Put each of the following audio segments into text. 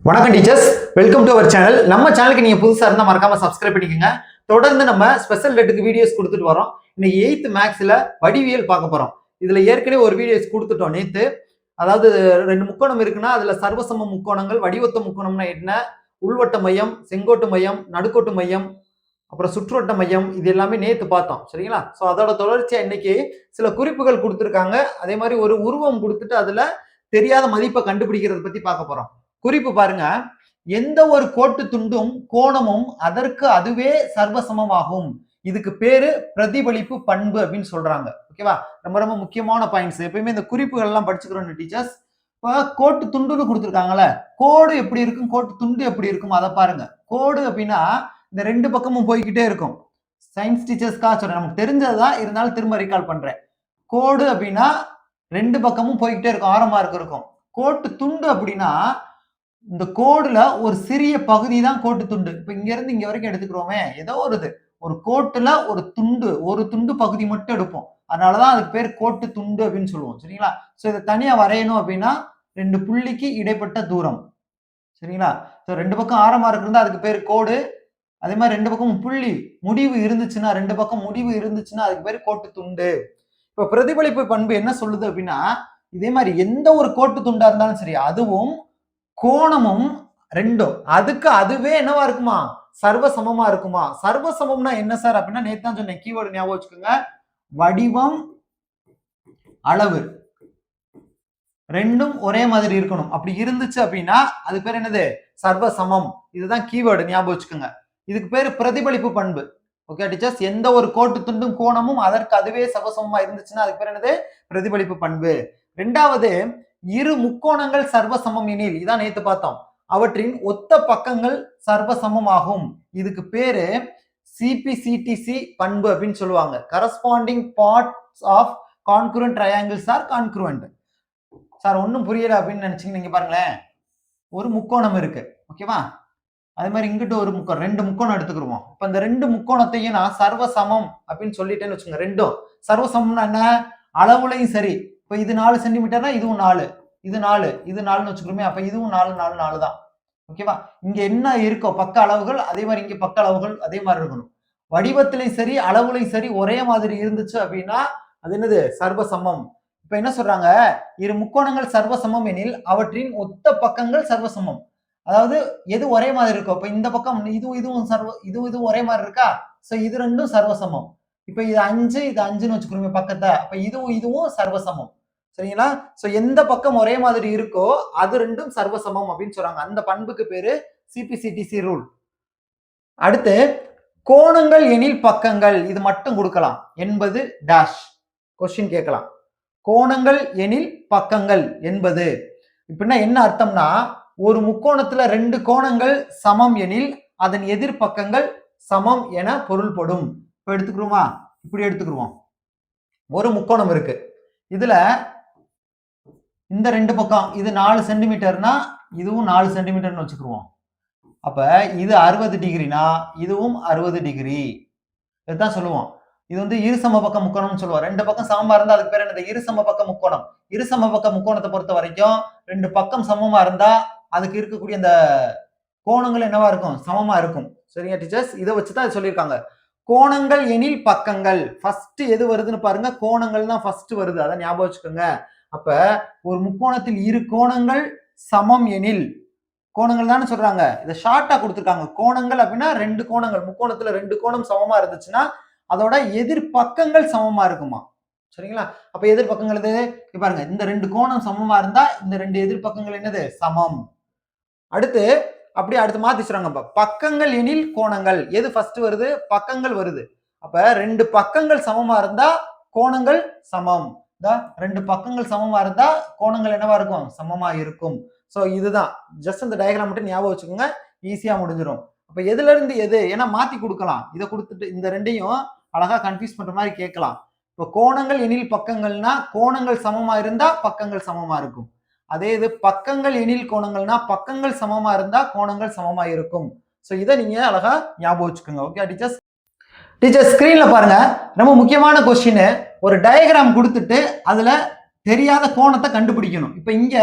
வணக்கம் teachers, welcome to our channel. நம்ம சேனலுக்கு நீங்க புதுசா இருந்தா மறக்காம சப்ஸ்கிரைப் பண்ணிக்கோங்க. தொடர்ந்து நம்ம ஸ்பெஷல் டெட்டுக்கு வீடியோஸ் கொடுத்துட்டு வரோம். இன்னைக்கு 8th மேக்ஸ்ல வடிவியல் பார்க்க போறோம். இதுல ஏற்கனவே ஒரு வீடியோஸ் கொடுத்துட்டோம் நேத்து. அதாவது ரெண்டு முக்கோணம் இருக்குன்னா அதுல சர்வசம முக்கோணங்கள், வடிவத்த முக்கோணம்னா என்ன, உள்வட்ட மையம், செங்கோட்டு மையம், நடுக்கோட்டு மையம், அப்புறம் சுற்றுவட்ட மையம், இது எல்லாமே நேத்து பார்த்தோம். சரிங்களா? சோ அதோட தொடர்ச்சியா இன்னைக்கு சில குறிப்புகள் கொடுத்துருக்காங்க. அதே மாதிரி ஒரு உருவம் கொடுத்துட்டு அதுல தெரியாத மதிப்பை கண்டுபிடிக்கிறத பத்தி பார்க்க போறோம். குறிப்பு பாருங்க, எந்த ஒரு கோட்டு துண்டும் கோணமும் அதற்கு அதுவே சர்வசமமாகும். இதுக்கு பேரு பிரதிபலிப்பு பண்பு அப்படின்னு சொல்றாங்க. ஓகேவா? ரொம்ப ரொம்ப முக்கியமான பாயிண்ட்ஸ். எப்பயுமே இந்த குறிப்புகள் எல்லாம் படிச்சுக்கிறோம் டீச்சர்ஸ். இப்போ கோட்டு துண்டுன்னு கொடுத்துருக்காங்கல்ல, கோடு எப்படி இருக்கும், கோட்டு துண்டு எப்படி இருக்கும் அதை பாருங்க. கோடு அப்படின்னா இந்த ரெண்டு பக்கமும் போய்கிட்டே இருக்கும். சயின்ஸ் டீச்சர்ஸ்க்காக சொல்றேன், நமக்கு தெரிஞ்சதுதான், இருந்தாலும் திரும்ப ரீகால் பண்றேன். கோடு அப்படின்னா ரெண்டு பக்கமும் போய்கிட்டே இருக்கும், ஆரமா இருக்கும். கோட்டு துண்டு அப்படின்னா இந்த கோடுல ஒரு சிறிய பகுதி தான் கோட்டு துண்டு. இப்ப இங்க இருந்து இங்க வரைக்கும் எடுத்துக்கிறோமே, ஏதோ ஒரு கோட்டுல ஒரு துண்டு பகுதி மட்டும் எடுப்போம். அதனாலதான் அதுக்கு பேர் கோட்டு துண்டு அப்படின்னு சொல்லுவோம். சரிங்களா? சோ இதை தனியா வரையணும் அப்படின்னா ரெண்டு புள்ளிக்கு இடைப்பட்ட தூரம். சரிங்களா? சோ ரெண்டு பக்கம் ஆரமா இருந்தா அதுக்கு பேர் கோடு. அதே மாதிரி ரெண்டு பக்கம் புள்ளி முடிவு இருந்துச்சுன்னா, ரெண்டு பக்கம் முடிவு இருந்துச்சுன்னா அதுக்கு பேர் கோட்டு துண்டு. இப்ப பிரதிபலிப்பு பண்பு என்ன சொல்லுது அப்படின்னா, இதே மாதிரி எந்த ஒரு கோட்டு துண்டா இருந்தாலும் சரி, அதுவும் கோணமும் ரெண்டும் அதுக்கு அதுவே என்னவா இருக்குமா, சர்வசமமா இருக்குமா. சர்வசமம்னா என்ன சார் அப்படின்னா, நேத்து தான் சொன்னேன், கீவேர்டு ஞாபகம் வச்சுக்கோங்க. வடிவம், அளவு ரெண்டும் ஒரே மாதிரி இருக்கணும். அப்படி இருந்துச்சு அப்படின்னா அது பேர் என்னது, சர்வசமம். இதுதான் கீவேர்டு, ஞாபகம் வச்சுக்கோங்க. இதுக்கு பேரு பிரதிபலிப்பு பண்பு. ஓகே டீச்சர்ஸ், எந்த ஒரு கோட்டு துண்டும் கோணமும் அதற்கு அதுவே சர்வசமமா இருந்துச்சுன்னா அதுக்கு பேர் என்னது, பிரதிபலிப்பு பண்பு. ரெண்டாவது, இரு முக்கோணங்கள் சர்வசமம் எனில், இதான் நேத்து பார்த்தோம், அவற்றின் ஒத்த பக்கங்கள் சர்வசமம் ஆகும். இதுக்கு பேரு சிபிசிடிசி பண்பு அப்படின்னு சொல்லுவாங்க. Corresponding parts of congruent triangles are congruent. Sir ஒன்னும் புரியல அப்படின்னு நினைச்சீங்க, நீங்க பாருங்களேன், ஒரு முக்கோணம் இருக்கு. ஓகேவா? அதே மாதிரி இங்கிட்ட ஒரு முக்கோணம், ரெண்டு முக்கோணம் எடுத்துக்கிருவோம். இப்ப இந்த ரெண்டு முக்கோணத்தையும் நான் சர்வசமம் அப்படின்னு சொல்லிட்டேன்னு வச்சுங்க. ரெண்டும் சர்வசமம்னா என்ன, அளவுலையும் சரி. இப்ப இது 4 சென்டிமீட்டர்னா இதுவும் 4, இது 4, இது 4ன்னு வச்சுக்கிறோமே. அப்ப இதுவும் 4 4 4 தான். ஓகேவா? இங்க என்ன இருக்கோ பக்க அளவுகள், அதே மாதிரி இங்க பக்க அளவுகள் அதே மாதிரி இருக்கணும். வடிவத்திலையும் சரி அளவுலையும் சரி ஒரே மாதிரி இருந்துச்சு அப்படின்னா அது என்னது, சர்வசமம். இப்ப என்ன சொல்றாங்க, இரு முக்கோணங்கள் சர்வசமம் எனில் அவற்றின் ஒத்த பக்கங்கள் சர்வசமம். அதாவது எது ஒரே மாதிரி இருக்கும். இப்ப இந்த பக்கம் இதுவும் ஒரே மாதிரி இருக்கா, சோ இது ரெண்டும் சர்வசமம். இப்ப இது 5 இது 5ன்னு வச்சுக்கிறோமே பக்கத்தை, அப்ப இதுவும் சர்வசமம். சரிங்களா? சோ எந்த பக்கம் ஒரே மாதிரி இருக்கோ அது ரெண்டும் சர்வசமம் அப்படின்னு சொல்றாங்க. அந்த பண்புக்கு பேரு சிபிசிடிசி ரூல். அடுத்து, கோணங்கள் எனில் பக்கங்கள், இது மட்டும் கொடுக்கலாம். 80 டேஷ் கொஸ்டின் கேட்கலாம். கோணங்கள் எனில் பக்கங்கள் என்பது இப்படின்னா என்ன அர்த்தம்னா, ஒரு முக்கோணத்துல ரெண்டு கோணங்கள் சமம் எனில் அதன் எதிர் பக்கங்கள் சமம் என பொருள்படும். இப்ப எடுத்துக்கிறோமா, இப்படி எடுத்துக்கிறோம். ஒரு முக்கோணம் இருக்கு, இதுல இந்த ரெண்டு பக்கம் இது 4 சென்டிமீட்டர்னா இதுவும் 4 சென்டிமீட்டர்னு வச்சுக்கிருவோம். அப்ப இது 60 டிகிரினா இதுவும் 60 டிகிரி. இதுதான் சொல்லுவோம். இது வந்து இருசம பக்க முக்கோணம்னு சொல்லுவோம். ரெண்டு பக்கம் சமமா இருந்தா அதுக்கு பேர் என்னது, இருசம பக்க முக்கோணம். இருசம பக்க முக்கோணத்தை பொறுத்த வரைக்கும் ரெண்டு பக்கம் சமமா இருந்தா அதுக்கு இருக்கக்கூடிய அந்த கோணங்கள் என்னவா இருக்கும், சமமா இருக்கும். சரிங்க டீச்சர்ஸ், இதை வச்சுதான் சொல்லியிருக்காங்க. கோணங்கள் எனில் பக்கங்கள், ஃபர்ஸ்ட் எது வருதுன்னு பாருங்க, கோணங்கள் தான் ஃபர்ஸ்ட் வருது, அதை ஞாபகம் வச்சுக்கோங்க. அப்ப ஒரு முக்கோணத்தில் இரு கோணங்கள் சமம் எனில், கோணங்கள் தானே சொல்றாங்க, இதை ஷார்ட்டா கொடுத்துருக்காங்க. கோணங்கள் அப்படின்னா ரெண்டு கோணங்கள், முக்கோணத்துல ரெண்டு கோணம் சமமா இருந்துச்சுன்னா அதோட எதிர் பக்கங்கள் சமமா இருக்குமா. சரிங்களா? அப்ப எதிர் பக்கங்கள் எது பாருங்க, இந்த ரெண்டு கோணம் சமமா இருந்தா இந்த ரெண்டு எதிர் பக்கங்கள் என்னது, சமம். அடுத்து அப்படியே அடுத்து மாத்தி சொல்றாங்க, பக்கங்கள் எனில் கோணங்கள், எது ஃபர்ஸ்ட் வருது, பக்கங்கள் வருது. அப்ப ரெண்டு பக்கங்கள் சமமா இருந்தா கோணங்கள் சமம். ரெண்டு பக்கங்கள் சமமா இருந்தா கோணங்கள் என்னவா இருக்கும், சமமா இருக்கும். சோ இதுதான், ஜஸ்ட் இந்த டயக்ராம் மட்டும் ஞாபகம் வச்சுக்கோங்க, ஈஸியா முடிஞ்சிடும். அப்ப எதுல இருந்து எது, ஏன்னா மாத்தி கொடுக்கலாம். இதை கொடுத்துட்டு இந்த ரெண்டையும் அழகா கன்ஃபியூஸ் பண்ற மாதிரி கேட்கலாம். இப்ப கோணங்கள் எனில் பக்கங்கள்னா கோணங்கள் சமமா இருந்தா பக்கங்கள் சமமா இருக்கும். அதே இது பக்கங்கள் எனில் கோணங்கள்னா பக்கங்கள் சமமா இருந்தா கோணங்கள் சமமா இருக்கும். சோ இதை நீங்க அழகா ஞாபகம் வச்சுக்கோங்க. Okay teachers. டீச்சர் ஸ்கிரீன்ல பாருங்க, ரொம்ப முக்கியமான கொஸ்டின். ஒரு டயக்ராம் கொடுத்துட்டு அதுல தெரியாத கோணத்தை கண்டுபிடிக்கணும். இப்ப இங்க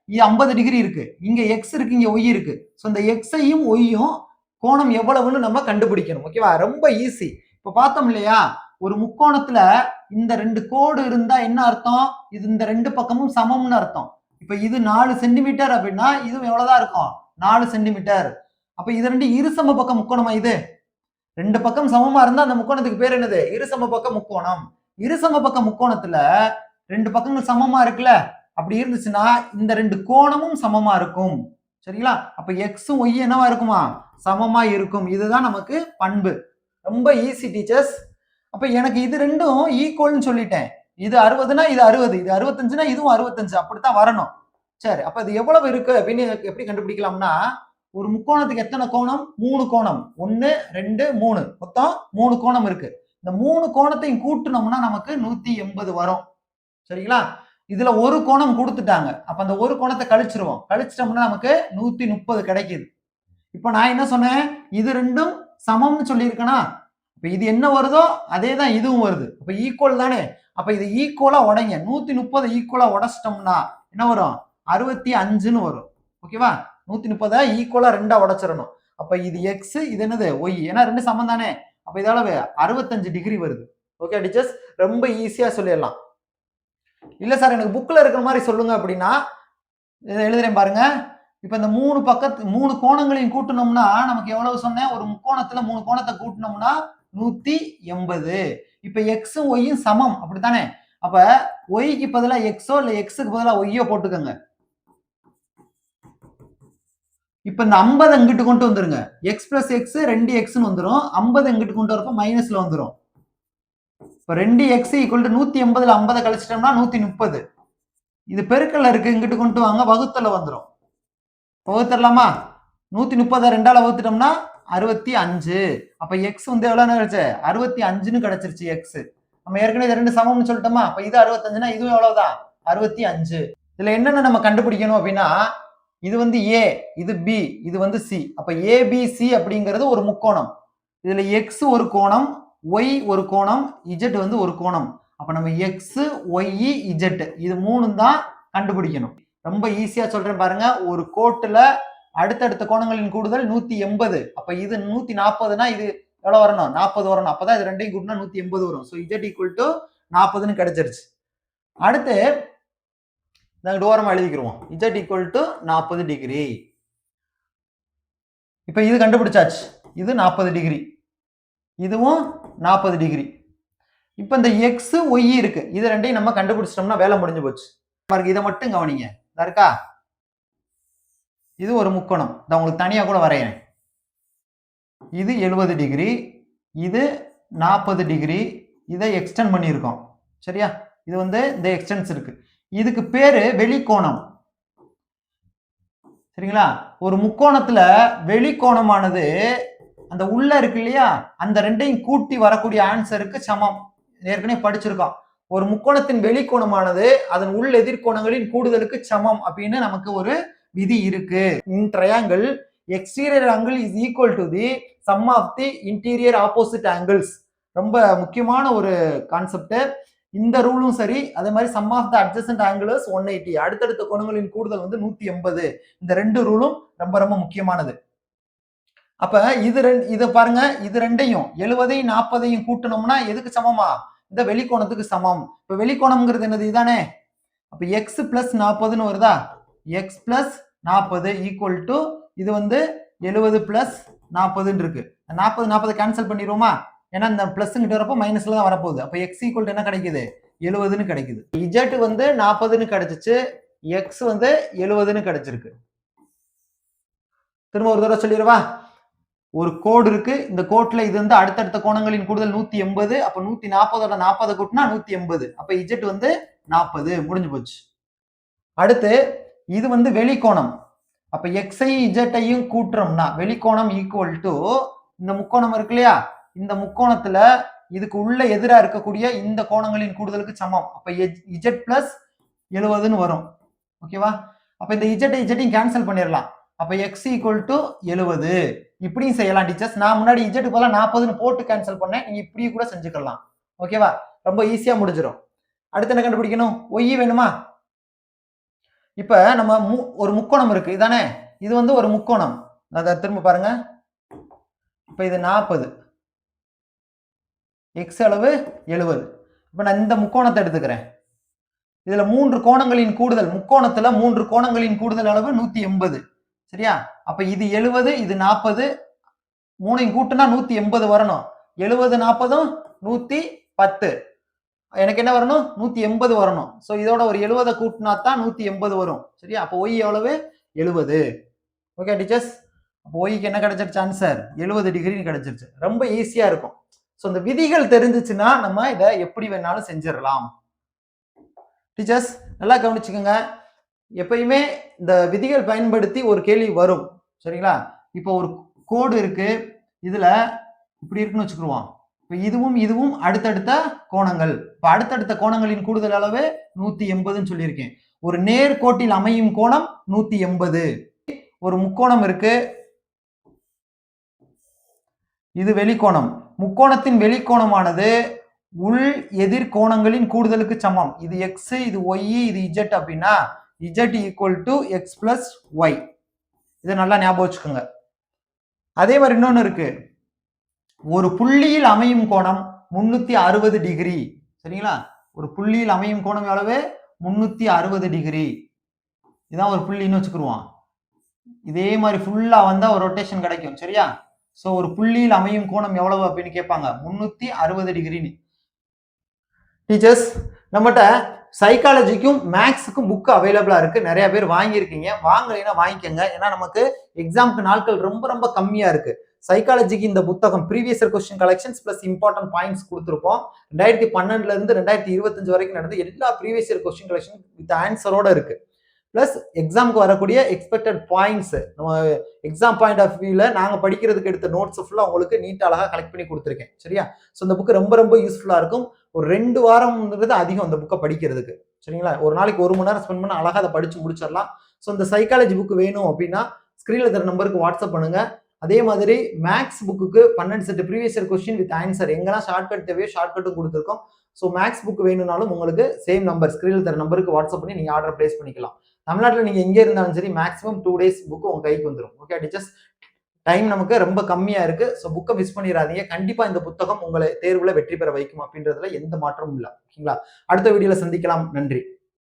இது 50 டிகிரி இருக்கு, இங்க எக்ஸ் இருக்கு, இங்க ஒய் இருக்கு. ஸோ இந்த எக்ஸையும் ஒய்யும் கோணம் எவ்வளவுன்னு நம்ம கண்டுபிடிக்கணும். ஓகேவா? ரொம்ப ஈஸி. இப்ப பார்த்தோம் இல்லையா, ஒரு முக்கோணத்துல இந்த 2 கோடு இருந்தா என்ன அர்த்தம்? இது இந்த 2 பக்கமும் சமம்னு அர்த்தம். இப்ப இது 4 சென்டிமீட்டர் அப்படின்னா இதுவும் எவ்வளவுதான் இருக்கும்? 4 சென்டிமீட்டர். அப்ப இது 2 இருசம பக்க முக்கோணமா இது? 2 பக்கம் சமமா இருந்தா அந்த முக்கோணத்துக்கு பேர் என்னது? இருசம பக்க முக்கோணம். இருசம பக்க முக்கோணத்துல 2 பக்கங்கள் சமமா இருக்குல்ல, அப்படி இருந்துச்சுன்னா இந்த 2 கோணமும் சமமா இருக்கும். சரிங்களா? அப்ப எக்ஸும் ஒய் என்னவா இருக்குமா? சமமா இருக்கும். இதுதான் நமக்கு பண்பு. ரொம்ப ஈஸி டீச்சர்ஸ். அப்ப எனக்கு இது ரெண்டும் ஈக்குவல்னு சொல்லிட்டேன். இது 60னா இது 60, இது 65னா இதுவும் 65, அப்படித்தான் வரணும். சரி, அப்ப இது எவ்வளவு இருக்கு அப்படின்னு எப்படி கண்டுபிடிக்கலாம்னா, ஒரு முக்கோணத்துக்கு எத்தனை கோணம்? 3 கோணம். 1 2 3, மொத்தம் 3 கோணம் இருக்கு. இந்த 3 கோணத்தையும் கூட்டுனோம்னா நமக்கு 180 வரும். சரிங்களா? இதுல ஒரு கோணம் கொடுத்துட்டாங்க. அப்ப அந்த ஒரு கோணத்தை கழிச்சிருவோம். கழிச்சிட்டோம்னா நமக்கு 130 கிடைக்குது. இப்ப நான் என்ன சொன்னேன்? இது ரெண்டும் சமம்னு சொல்லியிருக்கேனா? இப்ப இது என்ன வருதோ அதே தான் இதுவும் வருது. அப்ப ஈக்குவல் தானே? அப்ப இது ஈக்குவலா உடைங்க. 130 ஈக்குவலா உடைச்சிட்டோம்னா என்ன வரும்? 65ன்னு வரும். ஓகேவா? 130 ஈக்குவலா 2ஆ உடைச்சிடணும். அப்ப இது எக்ஸ், இது என்னது? ஒய். ஏன்னா 2 சமம் தானே? அப்ப இது எவ்வளவு? 65 டிகிரி வருது. ஓகே டீச்சர்ஸ், ரொம்ப ஈஸியா சொல்லிடலாம். இல்ல சார் எனக்கு புக்ல இருக்கிற மாதிரி சொல்லுங்க அப்படின்னா எழுதுறேன் பாருங்க. இப்ப இந்த 3 கோணங்களையும் கூட்டணும்னா நமக்கு எவ்வளவு சொன்னேன்? ஒரு முக்கோணத்துல 3 கோணத்தை கூட்டணும்னா 180. இப்ப எக்ஸும் ஒய்யும் சமம், அப்படித்தானே? அப்ப ஒய்க்கு பதிலா எக்ஸோ இல்ல எக்ஸுக்கு பதிலா ஒய்யோ போட்டுக்கோங்க. இப்ப இந்த 50 இங்கிட்டு கொண்டு வந்துருங்க. எக்ஸ் பிளஸ் எக்ஸ் 2x வந்துரும். 50 இங்கிட்டு கொண்டு வரப்ப மைனஸ்ல வந்துரும். இப்ப 2x ஈக்குவல் டு 180ல 50 கழிச்சிட்டோம்னா 130. இது பெருக்கல்ல இருக்கு, இங்கிட்டு கொண்டு வாங்க, வகுத்தல வந்துரும். வகுத்தரலாமா? 130 2ஆல வகுத்துட்டோம்னா 65. அப்ப எக்ஸ் வந்து எவ்வளவு கிடைச்சு? 65ன்னு கிடைச்சிருச்சு எக்ஸ். நம்ம ஏற்கனவே 2 சமம்னு சொல்லிட்டோமா? அப்ப இது 65னா இதுவும் எவ்வளவுதான்? 65. இதுல என்னென்ன நம்ம கண்டுபிடிக்கணும் அப்படின்னா, இது வந்து ஏ, இது பி, இது வந்து சி. அப்ப ஏபிசி அப்படிங்கிறது ஒரு முக்கோணம். இதுல எக்ஸ் ஒரு கோணம், ஒய் ஒரு கோணம், இஜெட் வந்து ஒரு கோணம். அப்ப நம்ம எக்ஸ் ஒய் இஜெட் இது 3 தான் கண்டுபிடிக்கணும். ரொம்ப ஈஸியா சொல்றேன் பாருங்க. ஒரு கோட்டுல அடுத்தடுத்த கோணங்களின் கூடுதல் 180. அப்ப இது 140னா இது எவ்வளவு வரணும்? 40 வரணும். அப்பதான் இது ரெண்டையும் கூட்டினா 180 வரும். ஸோ இஜெட் ஈக்குவல் டு 40ன்னு கிடைச்சிருச்சு. அடுத்து நாங்க ஓரமா எழுதிக்கிறோம். Z equal to 40 degree. இப்ப இது கண்டுபிடிச்சாச்சு. இது 40 டிகிரி, இதுவும் 40 டிகிரி. இப்ப இந்த எக்ஸ் ஒய் இருக்கு, இது ரெண்டையும் நம்ம கண்டுபிடிச்சிட்டோம்னா வேலை முடிஞ்சு போச்சு. இதை மட்டும் கவனிங்க. இருக்கா? இது ஒரு முக்கோணம். நான் உங்களுக்கு தனியா கூட வரையறேன். இது 70 டிகிரி, இது 40 டிகிரி. இதை எக்ஸ்டெண்ட் பண்ணியிருக்கோம். சரியா? இது வந்து இந்த எக்ஸ்டென்ஸ் இருக்கு. இதுக்கு பேரு வெளிக்கோணம். சரிங்களா? ஒரு முக்கோணத்துல வெளிக்கோணமானது அந்த உள்ள இருக்கு இல்லையா, அந்த ரெண்டையும் கூட்டி வரக்கூடிய ஆன்சருக்கு சமம். ஏற்கனவே படிச்சிருக்கோம். ஒரு முக்கோணத்தின் வெளிக்கோணமானது அதன் உள் எதிர்கோணங்களின் கூடுதலுக்கு சமம் அப்படின்னு நமக்கு ஒரு விதி இருக்கு. In triangle exterior angle is equal to the sum of the interior opposite angles. ரொம்ப முக்கியமான ஒரு கான்செப்ட். இந்த ரூலும் சரி, அதே மாதிரி sum of the adjacent angles 180. அடுத்தடுத்த கோணங்களின் கூடுதல் வந்து 180. இந்த 2 ரூலும் ரொம்ப ரொம்ப முக்கியமானது. அப்ப இத பாருங்க, இது ரெண்டையும் 70ஐயும் 40ஐயும் கூட்டணும்னா எதுக்கு சமமா? இந்த வெளிக்கோணத்துக்கு சமம். இப்ப வெளிக்கோணம்ங்கிறது என்னது? இதானே? அப்ப எக்ஸ் பிளஸ் 40ன்னு வருதா? எக்ஸ் பிளஸ் 40 ஈக்குவல் டு இது வந்து 70 பிளஸ் 40ன்னு இருக்கு. 40 கேன்சல் பண்ணிடுவோமா? ஏன்னா இந்த பிளஸ் கிட்ட வரப்போ மைனஸ்ல தான் வரப்போகுது. அப்ப எக்ஸ் ஈக்குவல் டு என்ன கிடைக்குது? 70ன்னு கிடைக்குது. இஜெட் வந்து 40ன்னு கிடைச்சிச்சு, எக்ஸ் வந்து 70ன்னு கிடைச்சிருக்கு. திரும்ப ஒரு தடவை சொல்லிடுவா. ஒரு கோடு இருக்கு, இந்த கோட்ல இது வந்து அடுத்தடுத்த கோணங்களின் கூடுதல் 180. அப்ப 140ஓட 40 கூட்டினா 180. அப்ப இஜெட் வந்து 40. முடிஞ்சு போச்சு. அடுத்து இது வந்து வெளிக்கோணம். அப்ப எக்ஸையும் இஜெட்டையும் கூட்டுறோம்னா வெளிக்கோணம் ஈக்குவல் டு இந்த முக்கோணம் இருக்கு இல்லையா, இந்த முக்கோணத்துல இதுக்கு உள்ள எதிரா இருக்கக்கூடிய இந்த கோணங்களின் கூடுதலுக்கு சமம். அப்ப இஜெட் பிளஸ் 70ன்னு வரும். ஓகேவா? அப்ப இந்த இஜெட்டையும் கேன்சல் பண்ணிடலாம். அப்ப எக்ஸ் ஈக்குவல் டு 70. இப்படியும் செய்யலாம் டீச்சர்ஸ். நான் முன்னாடி இஜெட் போல 40ன்னு போட்டு கேன்சல் பண்ணேன். நீங்க இப்படி கூட செஞ்சுக்கலாம். ஓகேவா? ரொம்ப ஈஸியா முடிஞ்சிடும். அடுத்து என்ன கண்டுபிடிக்கணும்? ஒய் வேணுமா? இப்ப நம்ம ஒரு முக்கோணம் இருக்கு இதானே, இது வந்து ஒரு முக்கோணம். அதை திரும்ப பாருங்க. இப்ப இது 40, எக்ஸ் அளவு 70. இப்ப நான் இந்த முக்கோணத்தை எடுத்துக்கிறேன். இதுல 3 கோணங்களின் கூடுதல், முக்கோணத்துல 3 கோணங்களின் கூடுதல் அளவு 180. சரியா? அப்ப இது 70, இது 40, மூணையும் கூட்டுனா 180 வரணும். 70 40 110. எனக்கு என்ன வரணும்? 180 வரணும். சோ இதோட ஒரு 70 கூட்டினா தான் 180 வரும். சரியா? அப்போ y எவ்வளவு? 70. ஓகே டீச்சர்ஸ், அப்போ ஒய்க்கு என்ன கிடைச்சிருச்சு ஆன்சர்? 70 டிகிரி கிடைச்சிருச்சு. ரொம்ப ஈஸியா இருக்கும். ஸோ இந்த விதிகள் தெரிஞ்சிச்சுன்னா நம்ம இதை எப்படி வேணாலும் செஞ்சிடலாம். டீச்சர்ஸ் நல்லா கவனிச்சுக்கோங்க. எப்பயுமே இந்த விதிகள் பயன்படுத்தி ஒரு கேள்வி வரும். சரிங்களா? இப்போ ஒரு கோடு இருக்கு, இதுல இப்படி இருக்குன்னு வச்சுக்கிடுவோம். இப்போ இதுவும் இதுவும் அடுத்தடுத்த கோணங்கள். இப்போ அடுத்தடுத்த கோணங்களின் கூடுதல் அளவு 180ன்னு சொல்லியிருக்கேன். ஒரு நேர்கோட்டில் அமையும் கோணம் 180. ஒரு முக்கோணம் இருக்கு, இது வெளிக்கோணம். முக்கோணத்தின் வெளிக்கோணமானது உள் எதிர் கோணங்களின் கூடுதலுக்கு சமம். இது எக்ஸ், இது ஒய், இது இஜெட் அப்படின்னா Z equal to X plus Y. இதை நல்லா ஞாபகம் வச்சுக்கோங்க. அதே மாதிரி இன்னொன்னு இருக்கு, ஒரு புள்ளியில் அமையும் கோணம் 360 டிகிரி. சரிங்களா? ஒரு புள்ளியில் அமையும் கோணம் எவ்வளவு? 360 டிகிரி. இதான் ஒரு புள்ளின்னு வச்சுக்கிடுவான். இதே மாதிரி ஃபுல்லா வந்தா ஒரு ரொட்டேஷன் கிடைக்கும். சரியா? சோ ஒரு புள்ளியில் அமையும் கோணம் எவ்வளவு அப்படின்னு கேட்பாங்க, 360 டிகிரின்னு. டீச்சர்ஸ் நம்மகிட்ட சைக்காலஜிக்கும் மேக்ஸுக்கும் புக் அவைலபிளா இருக்கு. நிறைய பேர் வாங்கியிருக்கீங்க. வாங்கலைன்னா வாங்கிக்கோங்க. ஏன்னா நமக்கு எக்ஸாமுக்கு நாட்கள் ரொம்ப ரொம்ப கம்மியா இருக்கு. சைக்காலஜிக்கு இந்த புத்தகம் previous year question collections plus important points கொடுத்துருப்போம். 2012 இருந்து 2025 வரைக்கும் நடந்த எல்லா previous year question collection with ஆன்சரோட இருக்கு. பிளஸ் எக்ஸாமுக்கு வரக்கூடிய எக்ஸ்பெக்டட் பாயிண்ட்ஸ், நம்ம எக்ஸாம் பாயிண்ட் ஆஃப் வியூல நாங்க படிக்கிறதுக்கு எடுத்த நோட்ஸ் ஃபுல்லா உங்களுக்கு நீட் அழகா கலெக்ட் பண்ணி கொடுத்துருக்கேன். சரியா? ஸோ இந்த புக் ரொம்ப ரொம்ப யூஸ்ஃபுல்லா இருக்கும். ஒரு 2 வாரம்ன்றது அதிகம் இந்த புக்கை படிக்கிறதுக்கு. சரிங்களா? ஒரு நாளைக்கு 1 மணி நேரம் ஸ்பெண்ட் பண்ண அழகா அதை படிச்சு முடிச்சிடலாம். ஸோ இந்த சைக்காலஜி புக் வேணும் அப்படின்னா ஸ்கிரீன்ல தர நம்பருக்கு வாட்ஸ்அப் பண்ணுங்க. அதே மாதிரி maths book 12 set previous year question with answer, எங்கெல்லாம் ஷார்ட்கட் தேவையோ ஷார்ட்கட்டும் கொடுத்துருக்கோம். ஸோ மேக்ஸ் புக் வேணும்னாலும் உங்களுக்கு சேம் நம்பர் ஸ்கிரீன்ல தர நம்பருக்கு வாட்ஸ்அப் பண்ணி நீங்க ஆர்டர் பிளேஸ் பண்ணிக்கலாம். தமிழ்நாட்டில் நீங்க எங்க இருந்தாலும் சரி மேக்ஸிமம் 2 days புக் உங்க கைக்கு வந்துடும். ஓகே டீச்சர்ஸ், டைம் நமக்கு ரொம்ப கம்மியா இருக்கு. ஸோ புக்கை மிஸ் பண்ணிடாதீங்க. கண்டிப்பா இந்த புத்தகம் உங்களை தேர்வுல வெற்றி பெற வைக்கும் அப்படின்றதுல எந்த மாற்றமும் இல்லை. ஓகேங்களா? அடுத்த வீடியோல சந்திக்கலாம். நன்றி.